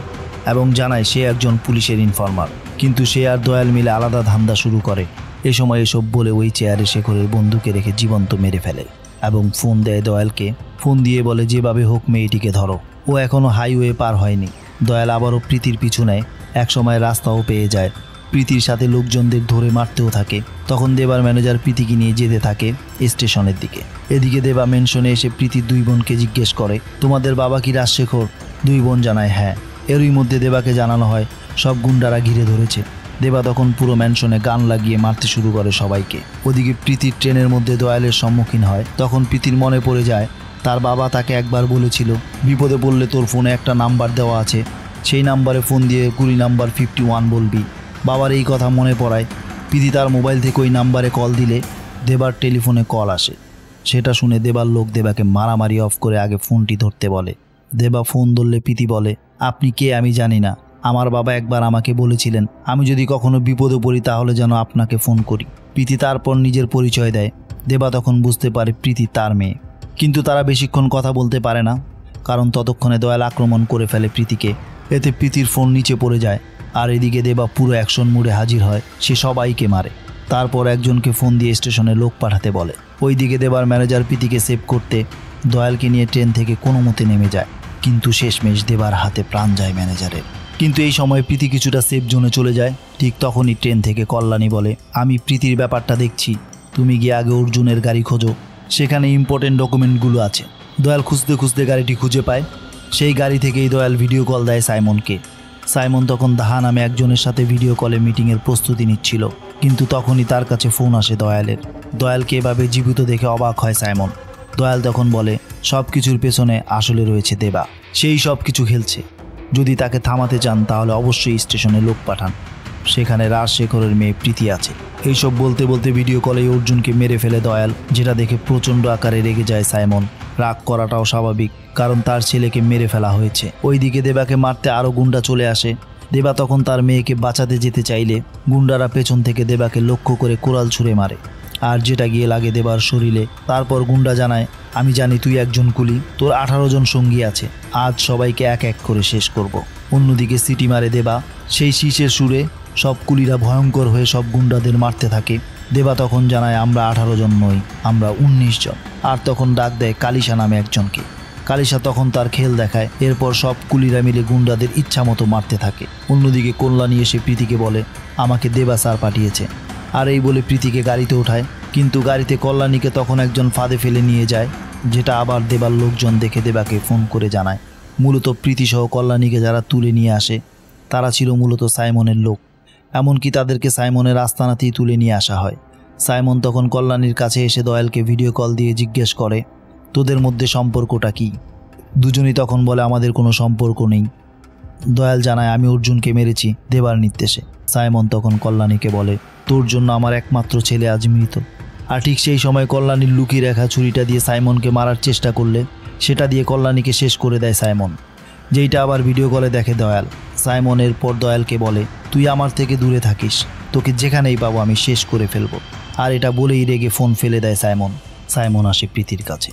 এবং জানায় সে একজন পুলিশের ইনফর্মার, কিন্তু সে আর দয়াল মিলে আলাদা ধান্দা শুরু করে। এ সময় এসব বলে ওই চেয়ারে শেখরের বন্ধুকে রেখে জীবন্ত মেরে ফেলে এবং ফোন দেয় দয়ালকে। ফোন দিয়ে বলে যেভাবে হোক মেয়েটিকে ধরো, ও এখনও হাইওয়ে পার হয়নি। দয়াল আবারও প্রীতির পিছু নেয়, একসময় রাস্তাও পেয়ে যায়। প্রীতির সাথে লোকজনদের ধরে মারতেও থাকে। তখন দেবার ম্যানেজার প্রীতিকে নিয়ে যেতে থাকে স্টেশনের দিকে। এদিকে দেবা মেনশনে এসে প্রীতির 2 বোনকে জিজ্ঞেস করে তোমাদের বাবা কি রাজশেখর। 2 বোন জানায় হ্যাঁ। এরই মধ্যে দেবাকে জানানো হয় সব গুন্ডারা ঘিরে ধরেছে। দেবা তখন পুরো ম্যানশনে গান লাগিয়ে মারতে শুরু করে সবাইকে। ওদিকে প্রীতির ট্রেনের মধ্যে দয়ালের সম্মুখীন হয়। তখন প্রীতির মনে পড়ে যায় তার বাবা তাকে একবার বলেছিল বিপদে পড়লে তোর ফোনে একটা নাম্বার দেওয়া আছে, সেই নাম্বারে ফোন দিয়ে কুলি নাম্বার 51 বলবি। বাবার এই কথা মনে পড়ায় প্রীতি তার মোবাইল থেকে ওই নাম্বারে কল দিলে দেবার টেলিফোনে কল আসে। সেটা শুনে দেবার লোক দেবাকে মারামারি অফ করে আগে ফোনটি ধরতে বলে। দেবা ফোন ধরলে প্রীতি বলে আপনি কে আমি জানি না, আমার বাবা একবার আমাকে বলেছিলেন আমি যদি কখনো বিপদে পড়ি তাহলে যেন আপনাকে ফোন করি। প্রীতি তারপর নিজের পরিচয় দেয়। দেবা তখন বুঝতে পারে প্রীতি তার মেয়ে, কিন্তু তারা বেশিক্ষণ কথা বলতে পারে না, কারণ ততক্ষণে দয়াল আক্রমণ করে ফেলে প্রীতিকে। এতে প্রীতির ফোন নিচে পড়ে যায়। আর এদিকে দেবা পুরো অ্যাকশন মুডে হাজির হয়, সে সবাইকে মারে। তারপর একজনকে ফোন দিয়ে স্টেশনে লোক পাঠাতে বলে। ওইদিকে দেবার ম্যানেজার প্রীতিকে সেভ করতে দয়ালকে নিয়ে ট্রেন থেকে কোনো মতে নেমে যায়, কিন্তু শেষমেশ দেবার হাতে প্রাণ যায় ম্যানেজারের। কিন্তু এই সময় প্রীতি কিছুটা সেফ জোনে চলে যায়। ঠিক তখনই ট্রেন থেকে কল্যাণী বলে আমি প্রীতির ব্যাপারটা দেখছি, তুমি গিয়ে আগে অর্জুনের গাড়ি খোঁজো, সেখানে ইম্পর্টেন্ট ডকুমেন্টগুলো আছে। দয়াল খুঁজতে খুঁজতে গাড়িটি খুঁজে পায়। সেই গাড়ি থেকেই দয়াল ভিডিও কল দেয় সাইমনকে। সাইমন তখন দাহা নামে একজনের সাথে ভিডিও কলে মিটিংয়ের প্রস্তুতি নিচ্ছিল, কিন্তু তখনই তার কাছে ফোন আসে দয়ালের। দয়ালকে এভাবে জীবিত দেখে অবাক হয় সাইমন। দয়াল তখন বলে সব কিছুর পেছনে আসলে রয়েছে দেবা, সেই সব কিছু খেলছে। যদি তাকে থামাতে চান তাহলে অবশ্যই স্টেশনে লোক পাঠান, সেখানে রাজশেখরের মেয়ে প্রীতি আছে। এইসব বলতে বলতে ভিডিও কলে অর্জুনকে মেরে ফেলে দয়াল, যেটা দেখে প্রচণ্ড আকারে রেগে যায় সাইমন। রাগ করাটাও স্বাভাবিক, কারণ তার ছেলেকে মেরে ফেলা হয়েছে। ওইদিকে দেবাকে মারতে আরও গুন্ডা চলে আসে। দেবা তখন তার মেয়েকে বাঁচাতে যেতে চাইলে গুন্ডারা পেছন থেকে দেবাকে লক্ষ্য করে কোরাল ছুঁড়ে মারে, আর যেটা গিয়ে লাগে দেবার শরীরে। তারপর গুন্ডা জানায় আমি জানি তুই একজন কুলি, তোর 18 জন সঙ্গী আছে, আজ সবাইকে এক এক করে শেষ করব। অন্যদিকে সিটি মারে দেবা, সেই শীষের সুরে সব কুলিরা ভয়ঙ্কর হয়ে সব গুন্ডাদের মারতে থাকে। দেবা তখন জানায় আমরা 18 জন নই, আমরা 19 জন। আর তখন ডাক দেয় কালিশা নামে একজনকে। কালিশা তখন তার খেল দেখায়। এরপর সব কুলিরা মিলে গুন্ডাদের ইচ্ছা মতো মারতে থাকে। অন্যদিকে কল্যাণী এসে প্রীতিকে বলে আমাকে দেবা স্যার পাঠিয়েছে, আর এই বলে প্রীতিকে গাড়িতে ওঠায়। কিন্তু গাড়িতে কল্যাণীকে তখন একজন ফাঁদে ফেলে নিয়ে যায়। যেটা আবার দেবার লোকজন দেখে দেবাকে ফোন করে জানায়। মূলত প্রীতিসহ কল্যাণীকে যারা তুলে নিয়ে আসে তারা ছিল মূলত সাইমনের লোক, এমনকি তাদেরকে সাইমনের আস্তানাতেই তুলে নিয়ে আসা হয়। সাইমন তখন কল্যাণীর কাছে এসে দয়ালকে ভিডিও কল দিয়ে জিজ্ঞেস করে, তোদের মধ্যে সম্পর্কটা কি? দুজনই তখন বলে, আমাদের কোনো সম্পর্ক নেই। দয়াল জানায়, আমি অর্জুনকে মেরেছি দেবার নির্দেশে। সাইমন তখন কল্যাণীকে বলে, তোর জন্য আমার একমাত্র ছেলে আজ মৃত। আর ঠিক সেই সময় কল্যাণীর লুকিয়ে রাখা ছুরিটা দিয়ে সাইমনকে মারার চেষ্টা করলে সেটা দিয়ে কল্যাণীকে শেষ করে দেয় সাইমন, যেইটা আবার ভিডিও কলে দেখে দয়াল। সাইমন এরপর দয়ালকে বলে, তুই আমার থেকে দূরে থাকিস, তোকে যেখানেই পাবো আমি শেষ করে ফেলবো। আর এটা বলেই রেগে ফোন ফেলে দেয় সাইমন। সাইমন আসে প্রীতির কাছে,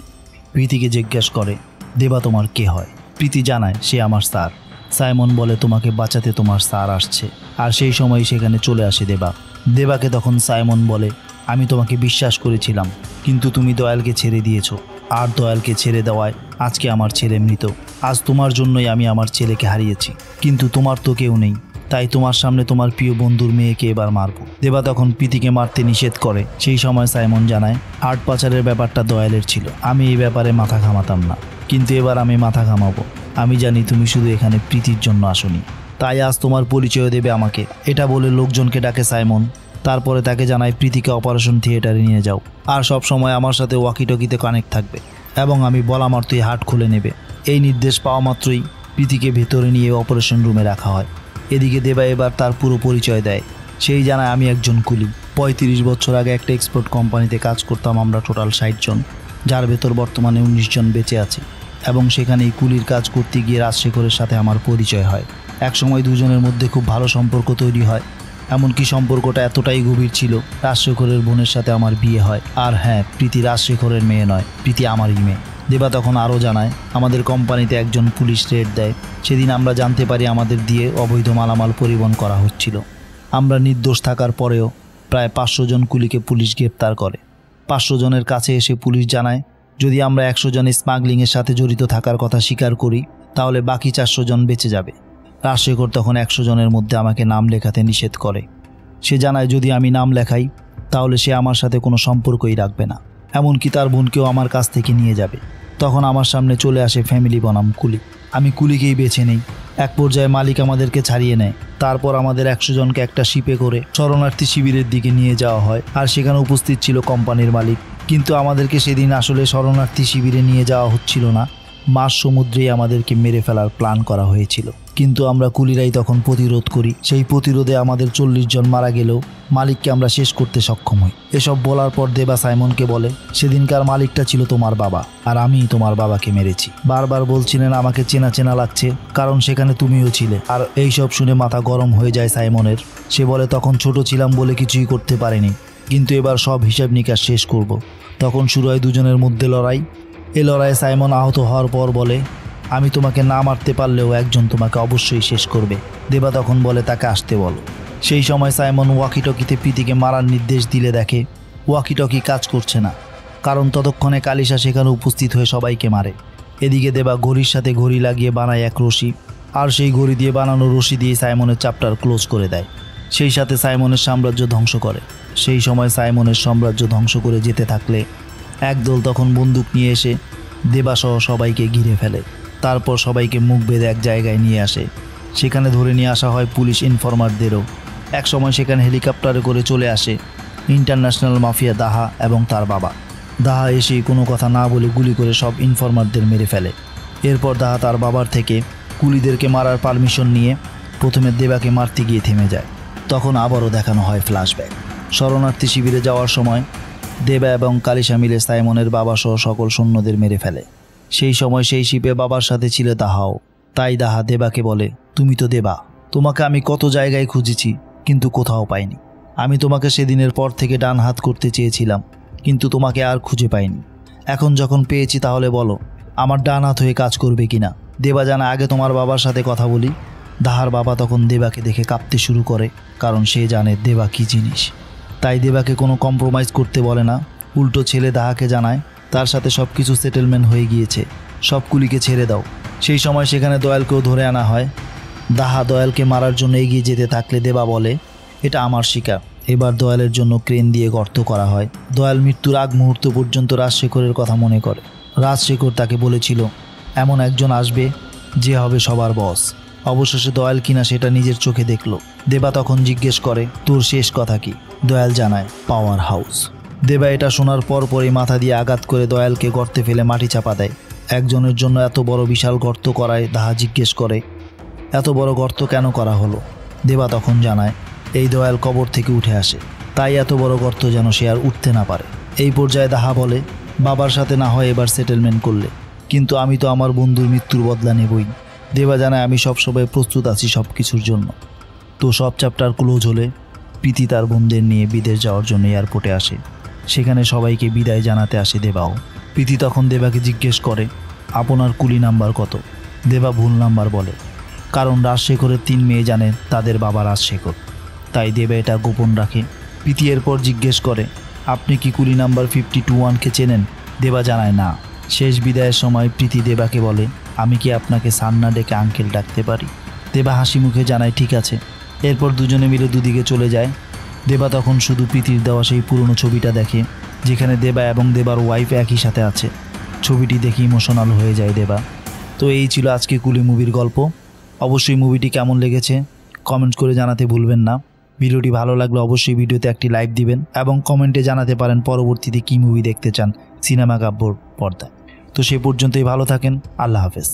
প্রীতিকে জিজ্ঞেস করে, দেবা তোমার কে হয়? প্রীতি জানায় সে আমার স্যার। সাইমন বলে, তোমাকে বাঁচাতে তোমার স্যার আসছে। আর সেই সময় সেখানে চলে আসে দেবা। দেবাকে তখন সাইমন বলে, আমি তোমাকে বিশ্বাস করেছিলাম, কিন্তু তুমি দয়ালকে ছেড়ে দিয়েছ। আর দয়ালকে ছেড়ে দেওয়ায় আজকে আমার ছেলে মৃত। আজ তোমার জন্যই আমি আমার ছেলেকে হারিয়েছি, কিন্তু তোমার তো কেউ নেই, তাই তোমার সামনে তোমার প্রিয় বন্ধুর মেয়েকে এবার মারবো। দেবা তখন প্রীতিকে মারতে নিষেধ করে। সেই সময় সাইমন জানায়, আর্ট পাচারের ব্যাপারটা দয়ালের ছিল, আমি এই ব্যাপারে মাথা ঘামাতাম না, কিন্তু এবার আমি মাথা ঘামাবো। আমি জানি তুমি শুধু এখানে প্রীতির জন্য আসোনি, তাই আজ তোমার পরিচয় দেবে আমাকে। এটা বলে লোকজনকে ডাকে সাইমন। তারপরে তাকে জানায়, প্রীতিকে অপারেশন থিয়েটারে নিয়ে যাও, আর সব সময় আমার সাথে ওয়াকিটকিতে কানেক্ট থাকবে, এবং আমি বলা মাত্রই হার্ট খুলে নেবে। এই নির্দেশ পাওয়া মাত্রই প্রীতিকে ভেতরে নিয়ে অপারেশন রুমে রাখা হয়। এদিকে দেবা এবার তার পুরো পরিচয় দেয়। সেই জানায়, আমি একজন কুলি। ৩৫ বছর আগে একটা এক্সপোর্ট কোম্পানিতে কাজ করতাম আমরা টোটাল ৬০ জন, যার ভেতর বর্তমানে ১৯ জন বেঁচে আছে। এবং সেখানেই কুলির কাজ করতে গিয়ে রাজশেখরের সাথে আমার পরিচয় হয়। একসময় দুজনের মধ্যে খুব ভালো সম্পর্ক তৈরি হয়, এমনকি সম্পর্কটা এতটাই গভীর ছিল রাজশেখরের বোনের সাথে আমার বিয়ে হয়। আর হ্যাঁ, প্রীতি রাজশেখরের মেয়ে নয়, প্রীতি আমারই মেয়ে। দেবা তখন আরও জানায়, আমাদের কোম্পানিতে একজন পুলিশ রেড দেয়। সেদিন আমরা জানতে পারি আমাদের দিয়ে অবৈধ মালামাল পরিবহন করা হচ্ছিল। আমরা নির্দোষ থাকার পরেও প্রায় ৫০০ জন কুলিকে পুলিশ গ্রেপ্তার করে। ৫০০ জনের কাছে এসে পুলিশ জানায়, যদি আমরা ১০০ জন স্মাগলিংয়ের সাথে জড়িত থাকার কথা স্বীকার করি তাহলে বাকি ৪০০ জন বেঁচে যাবে। রাজশেখর তখন ১০০ জনের মধ্যে আমাকে নাম লেখাতে নিষেধ করে। সে জানায়, যদি আমি নাম লেখাই তাহলে সে আমার সাথে কোনো সম্পর্কই রাখবে না, এমনকি তার বোনকেও আমার কাছ থেকে নিয়ে যাবে। তখন আমার সামনে চলে আসে ফ্যামিলি বনাম কুলি। আমি কুলিকেই বেছে নেই। এক পর্যায়ে মালিক আমাদেরকে ছাড়িয়ে নেয়। তারপর আমাদের ১০০ জনকে একটা শিপে করে শরণার্থী শিবিরের দিকে নিয়ে যাওয়া হয়। আর সেখানে উপস্থিত ছিল কোম্পানির মালিক। কিন্তু আমাদেরকে সেদিন আসলে শরণার্থী শিবিরে নিয়ে যাওয়া হচ্ছিল না, মাঝ সমুদ্রেই আমাদেরকে মেরে ফেলার প্ল্যান করা হয়েছিল। কিন্তু আমরা কুলিরাই তখন প্রতিরোধ করি। সেই প্রতিরোধে আমাদের ৪০ জন মারা গেলেও মালিককে আমরা শেষ করতে সক্ষম হই। এসব বলার পর দেবা সাইমনকে বলে, সেদিনকার মালিকটা ছিল তোমার বাবা, আর আমি তোমার বাবাকে মেরেছি। বারবার বলছিলেন আমাকে চেনা চেনা লাগছে, কারণ সেখানে তুমিও ছিলে। আর এইসব শুনে মাথা গরম হয়ে যায় সাইমনের। সে বলে, তখন ছোট ছিলাম বলে কিছুই করতে পারিনি, কিন্তু এবার সব হিসাব নিকাশ শেষ করব। তখন শুরু হয় দুজনের মধ্যে লড়াই। এই লড়াইয়ে সাইমন আহত হওয়ার পর বলে, আমি তোমাকে না মারতে পারলেও একজন তোমাকে অবশ্যই শেষ করবে। দেবা তখন বলে, তাকে আসতে বলো। সেই সময় সাইমন ওয়াকিটকিতে প্রীতিকে মারার নির্দেশ দিলে দেখে ওয়াকিটকি কাজ করছে না, কারণ ততক্ষণে কালিশা সেখানে উপস্থিত হয়ে সবাইকে মারে। এদিকে দেবা ঘড়ির সাথে ঘড়ি লাগিয়ে বানায় এক রশি, আর সেই ঘড়ি দিয়ে বানানো রশি দিয়ে সাইমনের চ্যাপ্টার ক্লোজ করে দেয়। সেই সাথে সাইমনের সাম্রাজ্য ধ্বংস করে। সেই সময় সাইমনের সাম্রাজ্য ধ্বংস করে যেতে থাকলে একদল তখন বন্দুক নিয়ে এসে দেবাসহ সবাইকে ঘিরে ফেলে। তারপর সবাইকে মুখ বেঁধে এক জায়গায় নিয়ে আসে। সেখানে ধরে নিয়ে আসা হয় পুলিশ ইনফরমারদেরও। এক সময় সেখানে হেলিকপ্টারে করে চলে আসে ইন্টারন্যাশনাল মাফিয়া দাহা এবং তার বাবা। দাহা এসে কোনো কথা না বলে গুলি করে সব ইনফরমারদের মেরে ফেলে। এরপর দাহা তার বাবার থেকে কুলিদেরকে মারার পারমিশন নিয়ে প্রথমে দেবাকে মারতে গিয়ে থেমে যায়। তখন আবারও দেখানো হয় ফ্ল্যাশব্যাক। শরণার্থী শিবিরে যাওয়ার সময় দেবা এবং কালিশা মিলে সাইমনের বাবা সহ সকল সৈন্যদের মেরে ফেলে। সেই সময় সেই শিপে বাবার সাথে ছিল দাহাও। তাই দাহা দেবাকে বলে, তুমি তো দেবা, তোমাকে আমি কত জায়গায় খুঁজেছি কিন্তু কোথাও পাইনি। আমি তোমাকে সেদিনের পর থেকে ডান হাত করতে চেয়েছিলাম, কিন্তু তোমাকে আর খুঁজে পাইনি। এখন যখন পেয়েছি তাহলে বলো আমার ডান হাত হয়ে কাজ করবে কিনা। দেবা জানা, আগে তোমার বাবার সাথে কথা বলি। দাহার বাবা তখন দেবাকে দেখে কাঁপতে শুরু করে, কারণ সে জানে দেবা কী জিনিস। তাই দেবাকে কোনো কম্প্রোমাইজ করতে বলে না, উল্টো ছেলে দাহাকে জানায় তার সাথে সব কিছু সেটেলমেন্ট হয়ে গিয়েছে, সব কুলিকে ছেড়ে দাও। সেই সময় সেখানে দয়ালকেও ধরে আনা হয়। দাহা দয়ালকে মারার জন্য এগিয়ে যেতে থাকলে দেবা বলে, এটা আমার শিকার। এবার দয়ালের জন্য ক্রেন দিয়ে গর্ত করা হয়। দয়াল মৃত্যুর আগ মুহূর্ত পর্যন্ত রাজশেখরের কথা মনে করে। রাজশেখর তাকে বলেছিল এমন একজন আসবে যে হবে সবার বস। অবশেষে দয়াল কিনা সেটা নিজের চোখে দেখল। দেবা তখন জিজ্ঞেস করে, তোর শেষ কথা কি? দয়াল জানায়, পাওয়ার হাউস। দেবা এটা শোনার পরই মাথা দিয়ে আঘাত করে দয়ালকে গর্তে ফেলে মাটি চাপা দেয়। একজনের জন্য এত বড় বিশাল গর্ত করায় দাহা জিজ্ঞেস করে, এত বড় গর্ত কেন করা হলো? দেবা তখন জানায়, এই দয়াল কবর থেকে উঠে আসে, তাই এত বড় গর্ত যেন সে আর উঠতে না পারে। এই পর্যায়ে দাহা বলে, বাবার সাথে না হয় এবার সেটেলমেন্ট করলে, কিন্তু আমি তো আমার বন্ধুর মৃত্যুর বদলা নেবই। দেবা জানায়, আমি সবসময় প্রস্তুত আছি সব কিছুর জন্য। তো সব চ্যাপ্টার ক্লোজ হলে প্রীতি তার বোনদের নিয়ে বিদেশ যাওয়ার জন্য এয়ারপোর্টে আসে। সেখানে সবাইকে বিদায় জানাতে আসে দেবাও। প্রীতি তখন দেবাকে জিজ্ঞেস করে, আপনার কুলি নাম্বার কত? দেবা ভুল নাম্বার বলে, কারণ রাজশেখরের 3 মেয়ে জানে তাদের বাবা রাজশেখর, তাই দেবা এটা গোপন রাখে। প্রীতি এরপর জিজ্ঞেস করে, আপনি কি কুলি নাম্বার 52-1কে চেনেন? দেবা জানায় না। শেষ বিদায়ের সময় প্রীতি দেবাকে বলে, আমি কি আপনাকে সান্না ডেকে আঙ্কেল ডাকতে পারি? দেবা হাসি মুখে জানায়, ঠিক আছে। এরপর দুজনে মিলে দুদিকে চলে যায়। দেবা তখন শুধু প্রীতির দেওয়া সেই পুরনো ছবিটা দেখে, যেখানে দেবা এবং দেবার ওয়াইফ একই সাথে আছে। ছবিটি দেখে ইমোশনাল হয়ে যায় দেবা। তো এই ছিল আজকে কুলি মুভির গল্প। অবশ্যই মুভিটি কেমন লেগেছে কমেন্ট করে জানাতে ভুলবেন না। ভিডিওটি ভালো লাগলে অবশ্যই ভিডিওতে একটি লাইক দিবেন এবং কমেন্টে জানাতে পারেন পরবর্তীতে কী মুভি দেখতে চান সিনেমা কাব্যর পর্দায়। তো সে পর্যন্তই ভালো থাকেন। আল্লাহ হাফেজ।